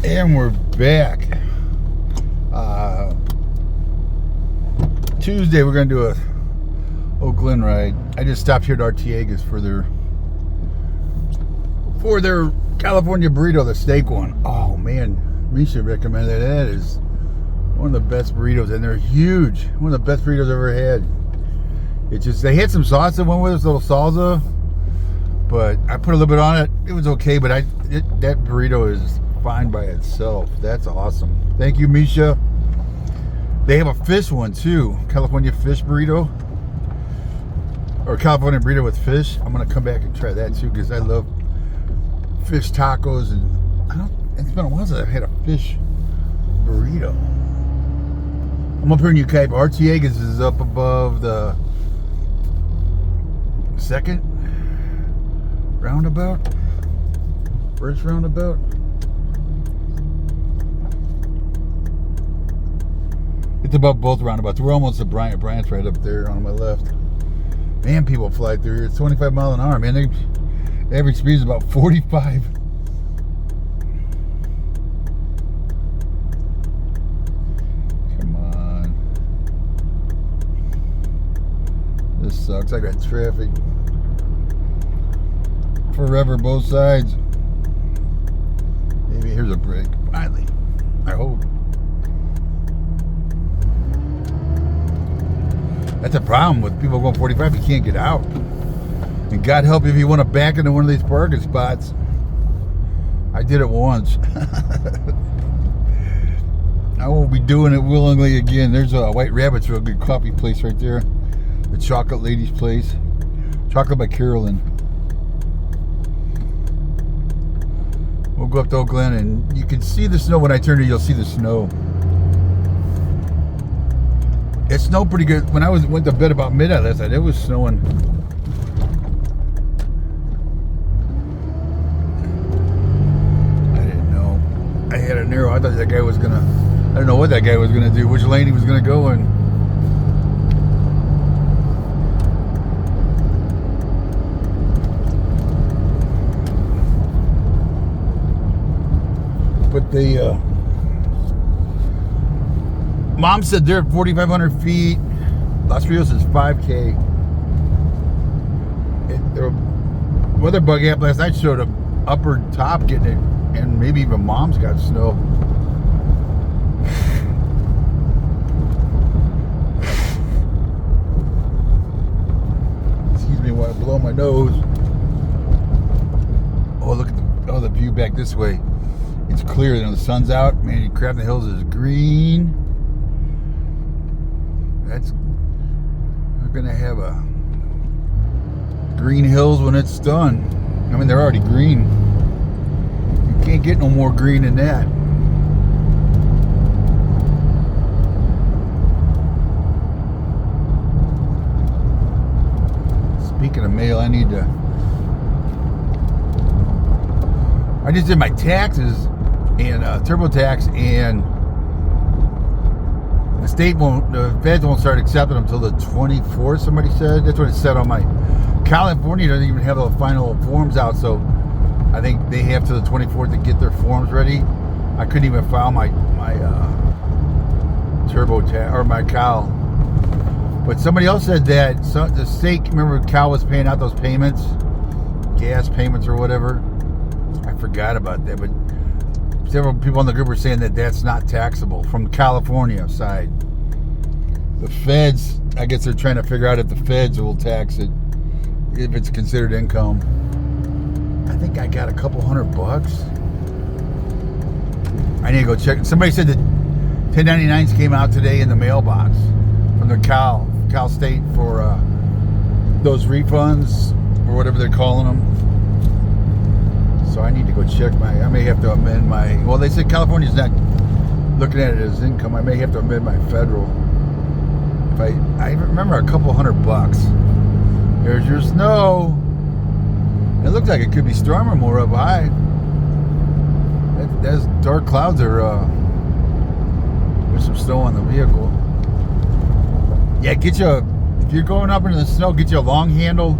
And we're back. Tuesday we're gonna do a Oak Glen ride. I just stopped here at Artiega's for their California burrito, the steak one. Oh man, Misha recommended that. That is one of the best burritos, and they're huge. One of the best burritos I've ever had. It's just, they had some sauce that went with it, a little salsa, but I put a little bit on it. It was okay, but that burrito is fine by itself. That's awesome. Thank you, Misha. They have a fish one too, California fish burrito, or California burrito with fish. I'm gonna come back and try that too because I love fish tacos, and it's been a while since I've had a fish burrito. I'm up here in Yucaipa. Artiega's is up above the second roundabout, first roundabout. It's above both roundabouts. We're almost at Bryant. Bryant's right up there on my left. Man, people fly through here. It's 25 miles an hour, man. The average speed is about 45. Come on. This sucks. I got traffic forever, both sides. Maybe here's a break. Finally. I hope. That's a problem with people going 45. You can't get out. And God help you if you want to back into one of these parking spots. I did it once. I won't be doing it willingly again. There's a White Rabbit's real good coffee place right there. The Chocolate Lady's place. Chocolate by Carolyn. We'll go up to Oak Glen, and you can see the snow. When I turn here, you'll see the snow. It snowed pretty good. When I went to bed about midnight last night, it was snowing. I didn't know. I had an arrow. I thought that guy was gonna, I don't know what that guy was gonna do, which lane he was gonna go in. But the Mom said they're at 4,500 feet. Los Rios is 5K. The weather bug app last night showed an upper top getting it, and maybe even Mom's got snow. Excuse me while I blow my nose. Oh, look at the view back this way. It's clear. The sun's out. Man, Crab the Hills is green. We're gonna have a green hills when it's done. I mean, they're already green. You can't get no more green than that. Speaking of mail, I just did my taxes and TurboTax, and the feds won't start accepting them until the 24th, somebody said. That's what it said on my... California doesn't even have the final forms out, so I think they have till the 24th to get their forms ready. I couldn't even file my TurboTax, or my Cal. But somebody else said that the state, remember Cal was paying out those payments? Gas payments or whatever. I forgot about that, but several people on the group were saying that that's not taxable from California side. The feds, I guess they're trying to figure out if the feds will tax it, if it's considered income. I think I got a couple $100. I need to go check. Somebody said that 1099s came out today in the mailbox from the Cal State for those refunds, or whatever they're calling them. So I need to go check I may have to amend my, well, they said California's not looking at it as income. I may have to amend my federal. If I remember a couple $100. There's your snow. It looks like it could be storming more up high. Those dark clouds are, there's some snow on the vehicle. Yeah, if you're going up into the snow, get you a long handle,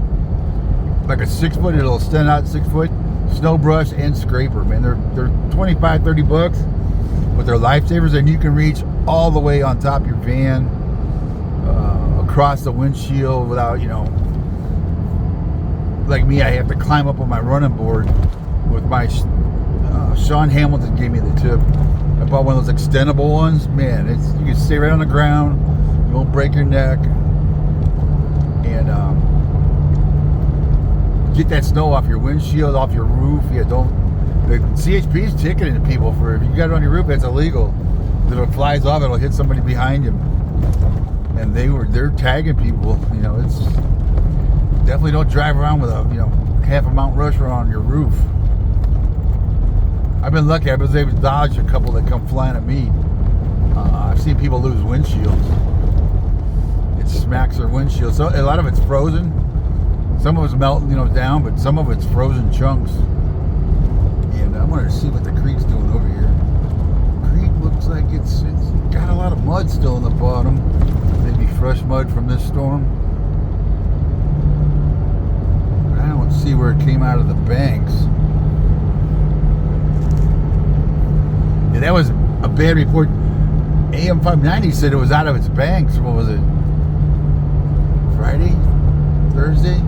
like a 6 foot, it'll extend out 6 foot. snow brush and scraper, man. They're 25, 30 bucks, but they're lifesavers, and you can reach all the way on top of your van, across the windshield without, like me, I have to climb up on my running board with my, Sean Hamilton gave me the tip. I bought one of those extendable ones. Man, you can stay right on the ground, you won't break your neck, and get that snow off your windshield, off your roof. Yeah, the CHP is ticketing people for, if you got it on your roof, that's illegal. If it flies off, it'll hit somebody behind you. And they're tagging people. It's definitely, don't drive around with a half a Mount Rushmore on your roof. I've been lucky. I was able to dodge a couple that come flying at me. I've seen people lose windshields. It smacks their windshield. So a lot of it's frozen. Some of it's melting, down, but some of it's frozen chunks. And I wanted to see what the creek's doing over here. The creek looks like it's got a lot of mud still in the bottom. Maybe fresh mud from this storm. But I don't see where it came out of the banks. Yeah, that was a bad report. AM 590 said it was out of its banks. What was it? Friday? Thursday?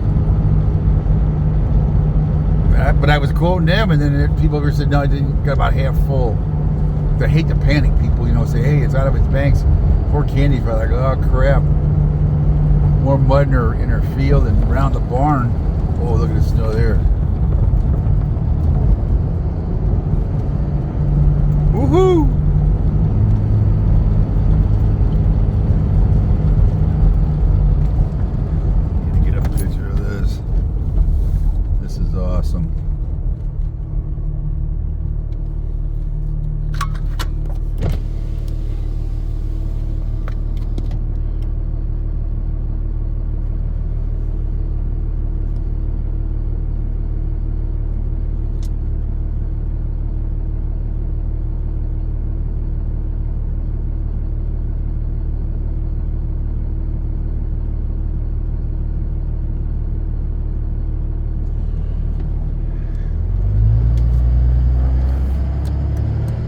But I was quoting them, and then people over said, no, it didn't, got about half full. I hate to panic people, say, hey, it's out of its banks. Poor Candy's probably like, oh, crap. More mud in her field and around the barn. Oh, look at the snow there. Woohoo! Need to get a picture of this. This is awesome.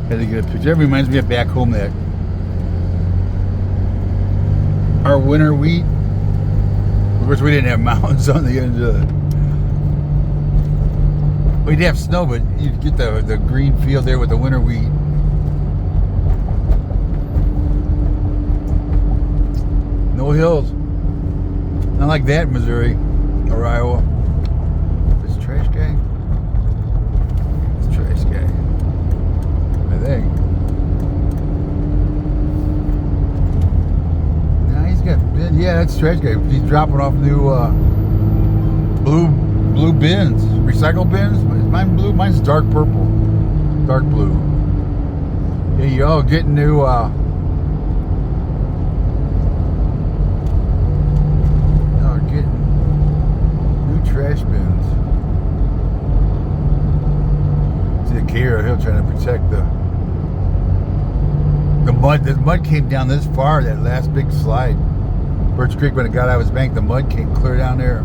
Had to get a picture. That reminds me of back home, that our winter wheat. Of course, we didn't have mountains on the end of it. We'd have snow, but you'd get the green field there with the winter wheat. No hills. Not like that in Missouri or Iowa. This trash guy? This trash guy. I think. Now he's got bin. Yeah, that's trash guy. He's dropping off new blue bins, recycle bins. Is mine blue? Mine's dark purple, dark blue. Yeah, you all getting new. Getting new trash bins. See the Cairo Hill trying to protect the mud. The mud came down this far, that last big slide. Birch Creek, when it got out of its bank, the mud came clear down there.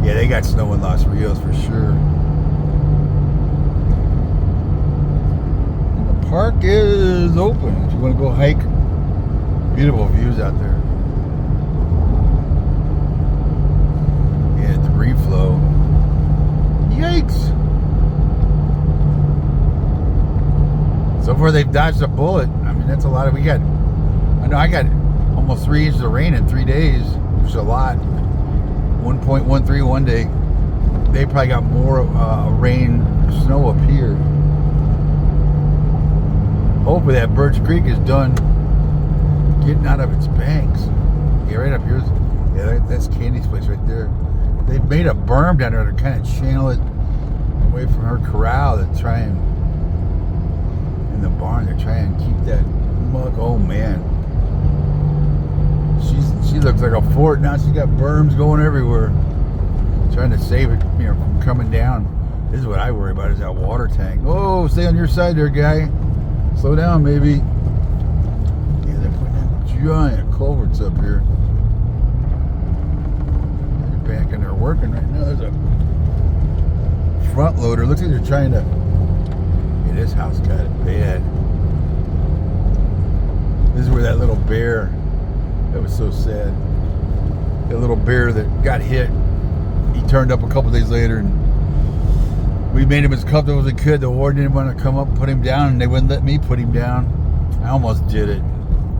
Yeah, they got snow in Los Rios for sure. And the park is open if you want to go hike. Beautiful views out there. Yeah, debris flow. Yikes! So far they've dodged a bullet. I mean, that's a lot of. I got almost 3 inches of rain in 3 days, which is a lot. 1.13 one day. They probably got more rain, snow up here. Hopefully that Birch Creek is done getting out of its banks. Yeah, right up here. Yeah, that's Candy's place right there. They've made a berm down there to kind of channel it away from her corral to try and, in the barn, they're trying to keep that mud. Oh man. She looks like a fort now. She's got berms going everywhere. Trying to save it, from coming down. This is what I worry about, is that water tank. Oh, stay on your side there, guy. Slow down, maybe. Yeah, they're putting in giant culverts up here. back in there working right now. There's a front loader. Looks like they're trying to... Yeah, this house got it bad. This is where that little bear... That was so sad. That little bear that got hit. He turned up a couple days later, and we made him as comfortable as we could. The warden didn't want to come up and put him down, and they wouldn't let me put him down. I almost did it.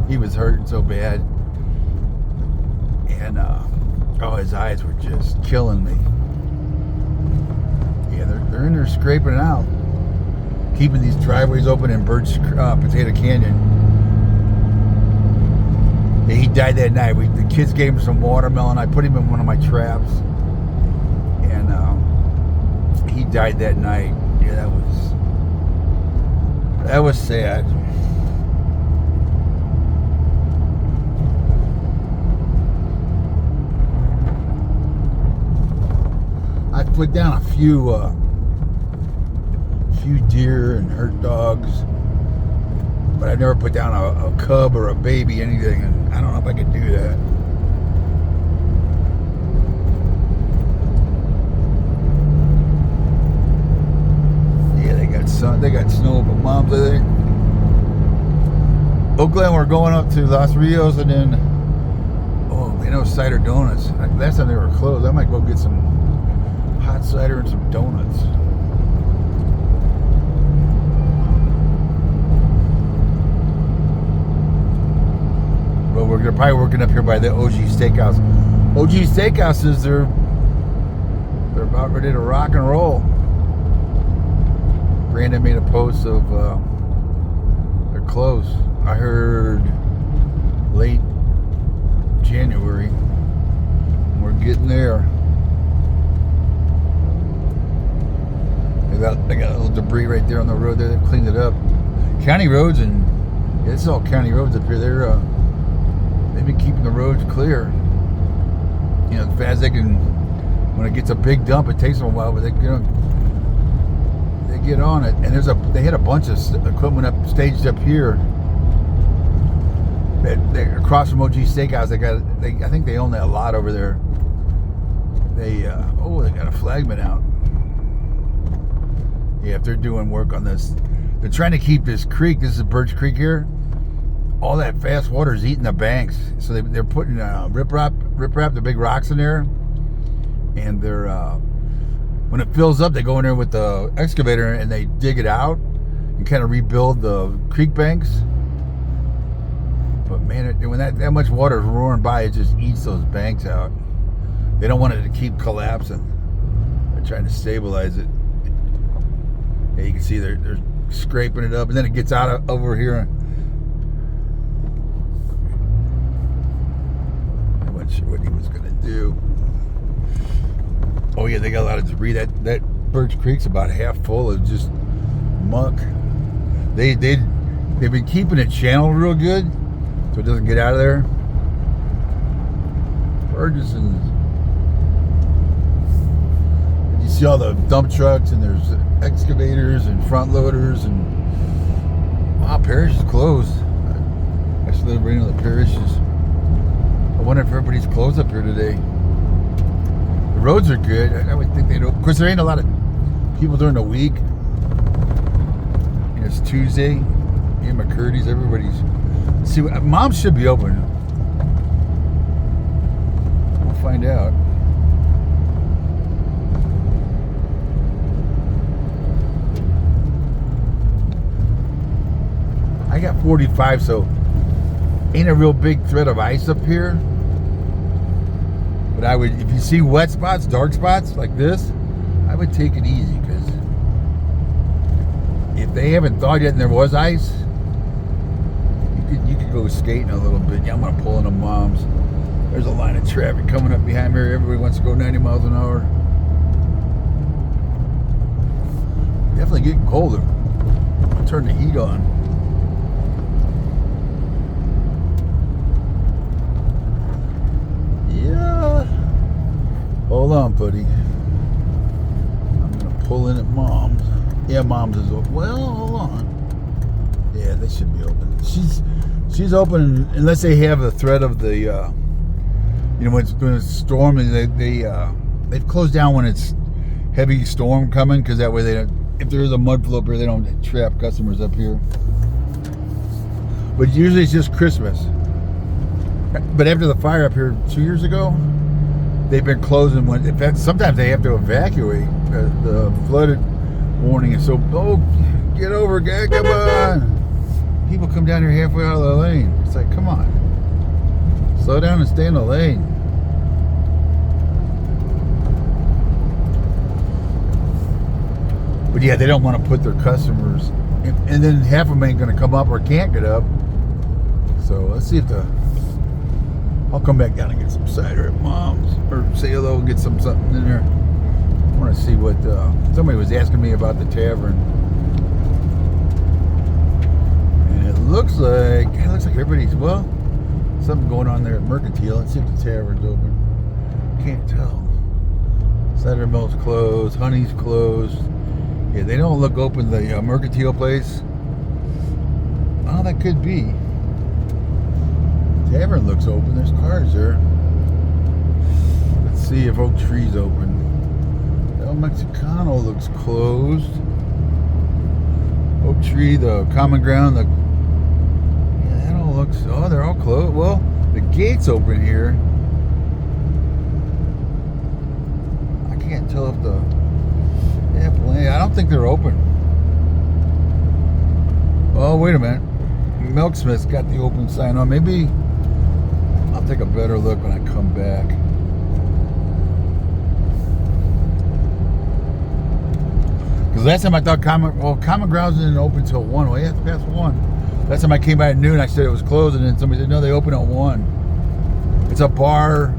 He was hurting so bad. And, his eyes were just killing me. Yeah, they're in there scraping it out. Keeping these driveways open in Potato Canyon. Yeah, he died that night. The kids gave him some watermelon. I put him in one of my traps. And he died that night. Yeah, that was sad. I put down a few deer and hurt dogs, but I never put down a cub or a baby, anything, and I don't know if I could do that. Yeah, they got snow, but Mom's, I think. Oak Glen, we're going up to Los Rios, and then they know cider donuts. Last time they were closed. I might go get some hot cider and some donuts. But they're probably working up here by the OG Steakhouse. OG Steakhouses, they're about ready to rock and roll. Brandon made a post of they're closed. I heard late January. We're getting there. They got a little debris right there on the road there. They've cleaned it up. County roads, and this is all county roads up here. They've been keeping the roads clear. You know, as fast as they can. When it gets a big dump, it takes them a while, but they get on it. And they had a bunch of equipment staged up here. They're across from OG Steakhouse. I think they own that lot over there. They got a flagman out. Yeah, if they're doing work on this, they're trying to keep this creek. This is Birch Creek here. All that fast water is eating the banks, so they're putting riprap, the big rocks in there, and they're when it fills up, they go in there with the excavator and they dig it out and kind of rebuild the creek banks. But man, when that much water is roaring by, it just eats those banks out. They don't want it to keep collapsing. They're trying to stabilize it. Yeah, you can see they're scraping it up, and then it gets out over here. I'm not sure what he was gonna do. Oh yeah, they got a lot of debris. That Birch Creek's about half full of just muck. They've been keeping it channeled real good, so it doesn't get out of there. Ferguson's. You see all the dump trucks, and there's excavators and front loaders, and wow, Parish is closed. Actually, they're bringing the parishes. I wonder if everybody's closed up here today. The roads are good. I would think they'd open. Of course, there ain't a lot of people during the week. You know, it's Tuesday. Me and McCurdy's, everybody's. See, Mom should be open. We'll find out. I got 45, so ain't a real big thread of ice up here. But I would, if you see wet spots, dark spots like this, I would take it easy, because if they haven't thawed yet and there was ice, you could go skating a little bit. Yeah, I'm gonna pull into Mom's. There's a line of traffic coming up behind me. Everybody wants to go 90 miles an hour. Definitely getting colder. I'll turn the heat on. Yeah. Hold on, buddy. I'm gonna pull in at Mom's. Yeah, Mom's is open. Well, hold on. Yeah, they should be open. She's open unless they have a thread of the You know, when it's storming, they've closed down when it's heavy storm coming, because that way they don't, if there is a mud flow up here, they don't trap customers up here. But usually it's just Christmas. But after the fire up here 2 years ago, they've been closing. In fact, sometimes they have to evacuate. The flood warning is so, oh, get over, guy, come on. People come down here halfway out of the lane. It's like, come on. Slow down and stay in the lane. But yeah, they don't want to put their customers, and then half of them ain't going to come up or can't get up. So let's see if I'll come back down and get some cider at Mom's, or say hello and get something in there. I want to see what somebody was asking me about the tavern, and it looks like everybody's, well, something going on there at Mercantile. Let's see if the tavern's open. Can't tell. Cider Mill's closed. Honey's closed. Yeah, they don't look open. The Mercantile place. Oh, that could be. Tavern looks open. There's cars there. Let's see if Oak Tree's open. El Mexicano looks closed. Oak Tree, the Common Ground, yeah, that all looks, oh, they're all closed. Well, the gate's open here. I can't tell if I don't think they're open. Oh, wait a minute. Milksmith's got the open sign on. Maybe I'll take a better look when I come back. Because last time I thought Common Grounds didn't open until 1. Well, yeah, it's past 1. Last time I came by at noon, I said it was closed, and then somebody said, no, they open at 1. It's a bar.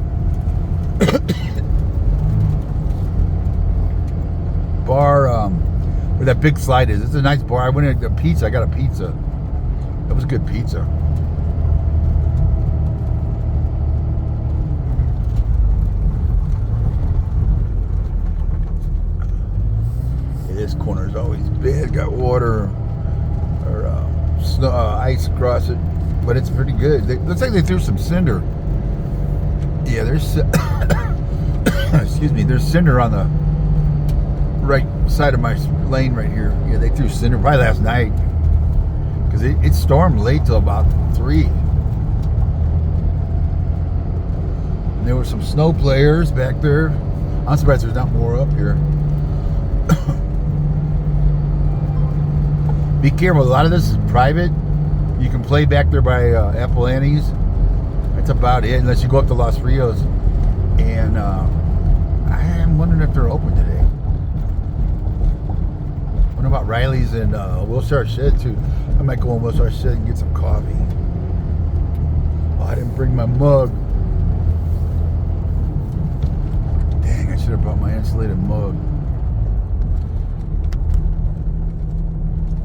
Where that big slide is. It's a nice bar. I went and got a pizza. I got a pizza. That was good pizza. Yeah, this corner is always bad. Got water or snow, ice across it, but it's pretty good. Looks like they threw some cinder. Yeah, there's excuse me. There's cinder on the right side of my lane right here. Yeah, they threw cinder probably last night, because it stormed late till about 3. And there were some snow players back there. I'm surprised there's not more up here. Be careful, a lot of this is private. You can play back there by Apple Annie's. That's about it, unless you go up to Los Rios. And I am wondering if they're open today. What about Riley's and Wilshire Shed too? I might go in Wilshire Shed and get some coffee. Oh, I didn't bring my mug. Dang, I should have brought my insulated mug.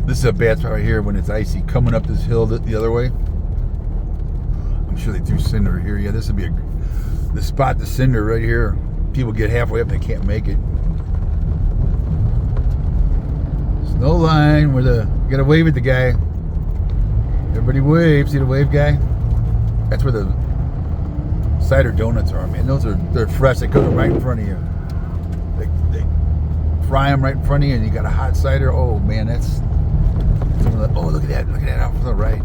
This is a bad spot right here when it's icy. Coming up this hill the other way. I'm sure they threw cinder here. Yeah, this would be the spot, the cinder right here. People get halfway up, they can't make it. No line where you gotta wave at the guy. Everybody wave. See the wave guy? That's where the cider donuts are, man. They're fresh. They come right in front of you. They fry them right in front of you, and you got a hot cider. Oh man, that's oh, look at that out from the right.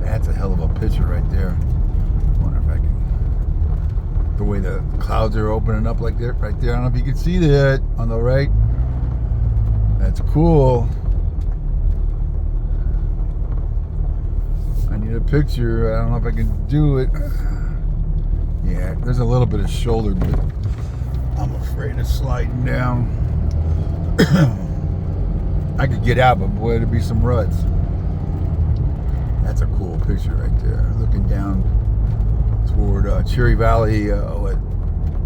That's a hell of a picture right there. I wonder if I can, the way the clouds are opening up like that right there. I don't know if you can see that on the right. That's cool. I need a picture. I don't know if I can do it. Yeah, there's a little bit of shoulder, but I'm afraid of sliding down. I could get out, but boy, there'd be some ruts. That's a cool picture right there. Looking down toward Cherry Valley at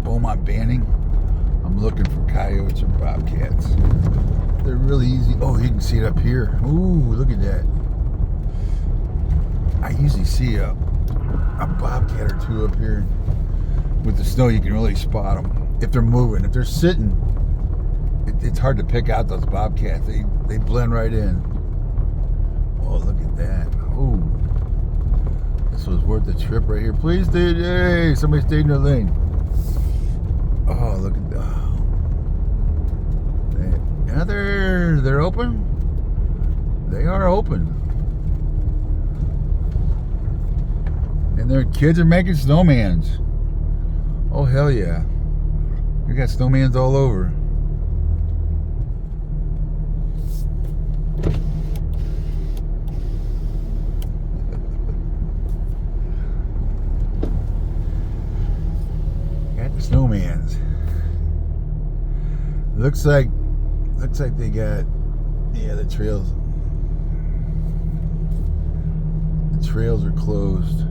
Beaumont Banning. I'm looking for coyotes or bobcats. They're really easy. Oh, you can see it up here. Ooh, look at that. I usually see a bobcat or two up here. With the snow, you can really spot them. If they're moving. If they're sitting, it's hard to pick out those bobcats. They blend right in. Oh, look at that. Ooh. This was worth the trip right here. Please stay. Hey, somebody stayed in their lane. Oh, look at that. Yeah, they're open. They are open. And their kids are making snowmans. Oh, hell yeah. We got snowmans all over. Got the snowmans. Looks like they got, yeah, the trails. The trails are closed.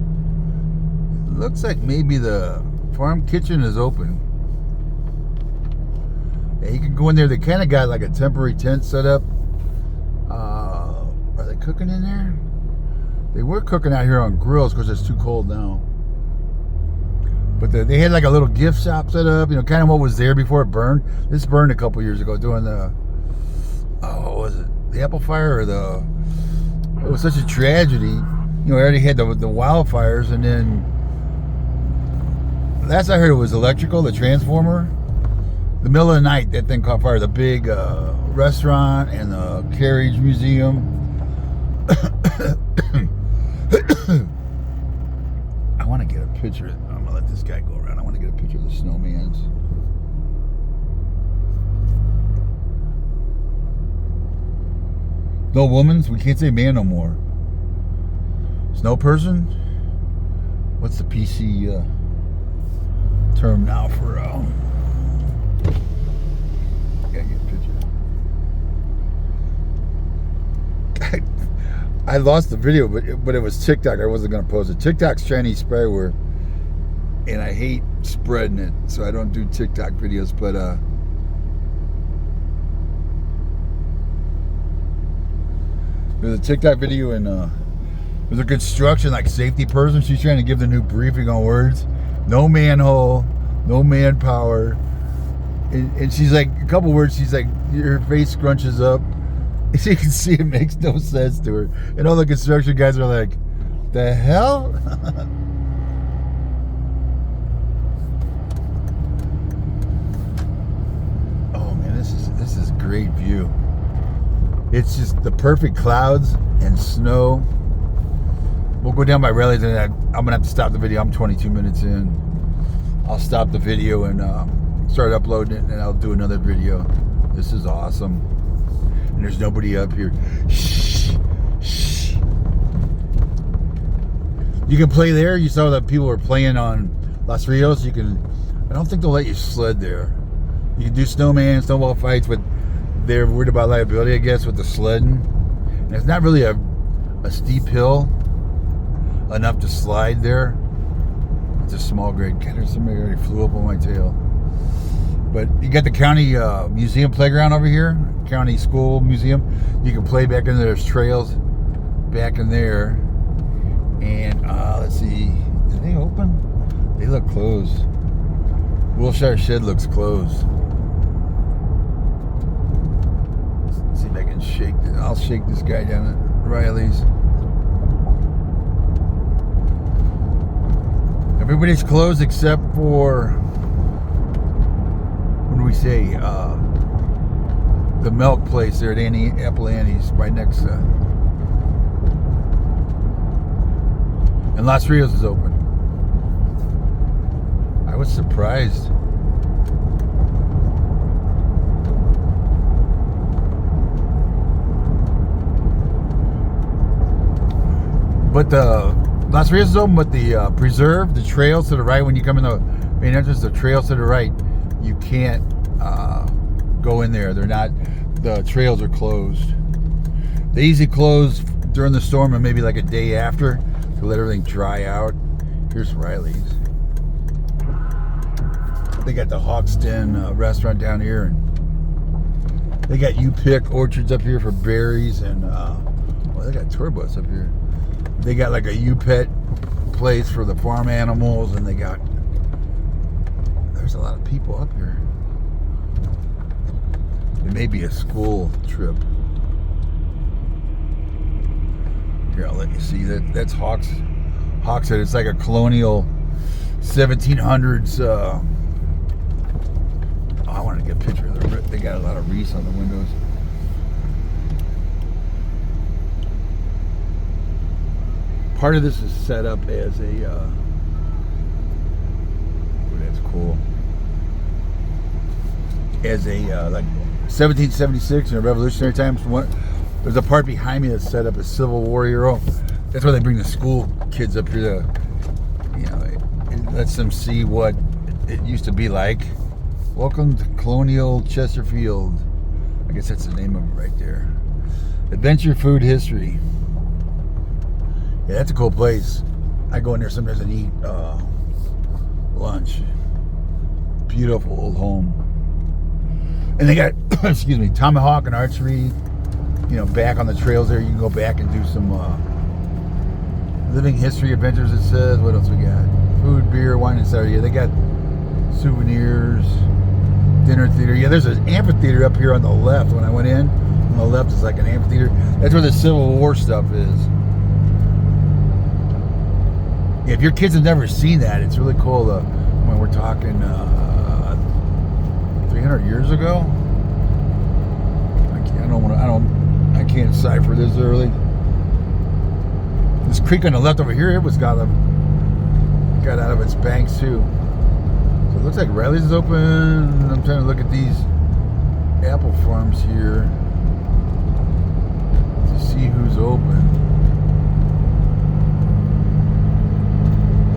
Looks like maybe the farm kitchen is open. Yeah, you can go in there. They kind of got like a temporary tent set up. Are they cooking in there? They were cooking out here on grills because it's too cold now. But they had like a little gift shop set up, you know, kind of what was there before it burned. This burned a couple years ago doing the, what was it? The apple fire or it was such a tragedy. You know, I already had the wildfires, and then last I heard it was electrical, the transformer. The middle of the night, that thing caught fire. The big restaurant and the carriage museum. I want to get a picture. I'm gonna let this guy go around. I want to get a picture of the snowmans. No womans. We can't say man no more. Snow person. What's the PC term now for? Gotta get a picture. I lost the video, but it was TikTok. I wasn't gonna post it. TikTok's Chinese spyware, and I hate spreading it, so I don't do TikTok videos. But there's a TikTok video, and there's a construction like safety person. She's trying to give the new briefing on words. No manhole, no manpower, and she's like a couple words. She's like, her face scrunches up. As you can see, it makes no sense to her. And all the construction guys are like, the hell? Oh man, this is great view. It's just the perfect clouds and snow. We'll go down by Redlands, and I'm gonna have to stop the video. I'm 22 minutes in. I'll stop the video and start uploading it, and I'll do another video. This is awesome. And there's nobody up here. Shh. Shh. You can play there. You saw that people were playing on Los Rios. I don't think they'll let you sled there. You can do snowball fights, but they're worried about liability, I guess, with the sledding. And it's not really a steep hill enough to slide there. It's a small grade. God, there's somebody already flew up on my tail. But you got the county museum playground over here, county school museum. You can play back in there. There's trails back in there. And let's see, are they open? They look closed. Wilshire Shed looks closed. Let's see if I can shake this. I'll shake this guy down at Riley's. Everybody's closed except for, what do we say? The milk place there at Apple Annie's, right next to. And Los Rios is open. I was surprised. But the Los Rios is open, but the preserve, the trails to the right, when you come in the main entrance, the trails to the right, you can't go in there. They're not, the trails are closed. They usually close during the storm and maybe like a day after to let everything dry out. Here's Riley's. They got the Hawks Den restaurant down here, and they got You Pick orchards up here for berries, and well, they got tour bus up here. They got like a You Pet place for the farm animals, and there's a lot of people up here. It may be a school trip. Here, I'll let you see that. That's Hawks Hawkshead. It's like a colonial 1700s. I wanted to get a picture of the. They got a lot of wreaths on the windows. Part of this is set up as a. Oh, that's cool. As a like 1776 in the Revolutionary times. There's a part behind me that's set up as Civil War hero. That's why they bring the school kids up here to, you know, it lets them see what it used to be like. Welcome to Colonial Chesterfield. I guess that's the name of it right there. Adventure Food History. Yeah, that's a cool place. I go in there sometimes and eat lunch. Beautiful old home. And they got, excuse me, tomahawk and archery. You know, back on the trails there. You can go back and do some living history adventures, it says. What else we got? Food, beer, wine, and cider. Yeah, they got souvenirs, dinner theater. Yeah, there's an amphitheater up here on the left. When I went in, on the left is like an amphitheater. That's where the Civil War stuff is. Yeah, if your kids have never seen that, it's really cool. When we're talking 300 years ago. I can't decipher this early. This creek on the left over here, it was got out of its banks too. So it looks like Riley's is open. I'm trying to look at these apple farms here to see who's open.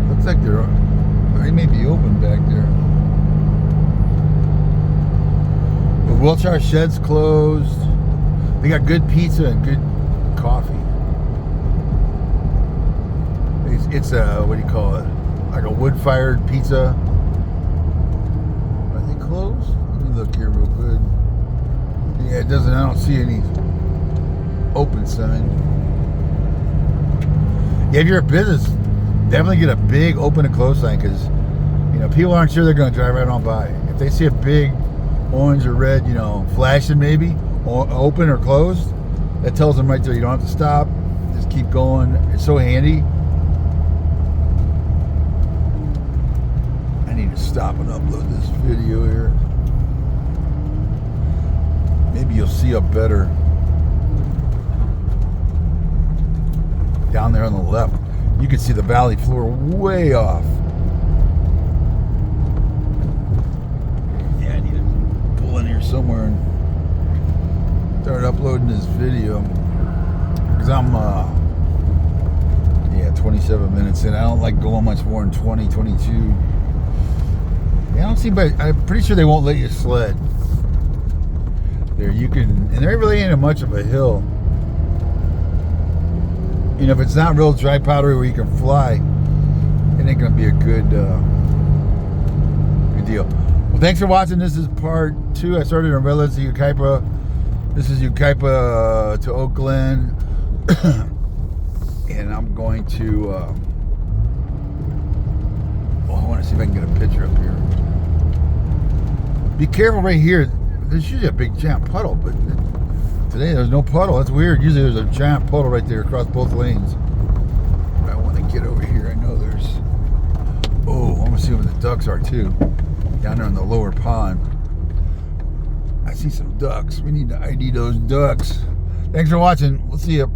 Looks like they may be open back there. The Wilshire Shed's closed. They got good pizza and good coffee. It's a, what do you call it? Like a wood-fired pizza. Are they closed? Let me look here real good. Yeah, it doesn't. I don't see any open sign. Yeah, if you're a business, definitely get a big open and close sign, because you know people aren't sure they're going to drive right on by. If they see a big orange or red, you know, flashing maybe, or open or closed, that tells them right there you don't have to stop. Just keep going. It's so handy. I need to stop and upload this video here. Maybe you'll see up better. Down there on the left, you can see the valley floor way off. Yeah, I need to pull in here somewhere and start uploading this video, because I'm 27 minutes in. I don't like going much more than 20, 22. Yeah, I don't see, but I'm pretty sure they won't let you sled there. You can, and there really ain't much of a hill. You know, if it's not real dry powdery where you can fly, it ain't gonna be a good deal. Well, thanks for watching. This is part 2. I started in Redlands to Yucaipa. This is Yucaipa to Oak Glen. And I'm going to I want to see if I can get a picture up here. Be careful right here. There's usually a big giant puddle, but today there's no puddle. That's weird. Usually there's a giant puddle right there across both lanes. I want to get over here. I know there's... Oh, I want to see where the ducks are too. Down there in the lower pond. I see some ducks. I need those ducks. Thanks for watching. We'll see you.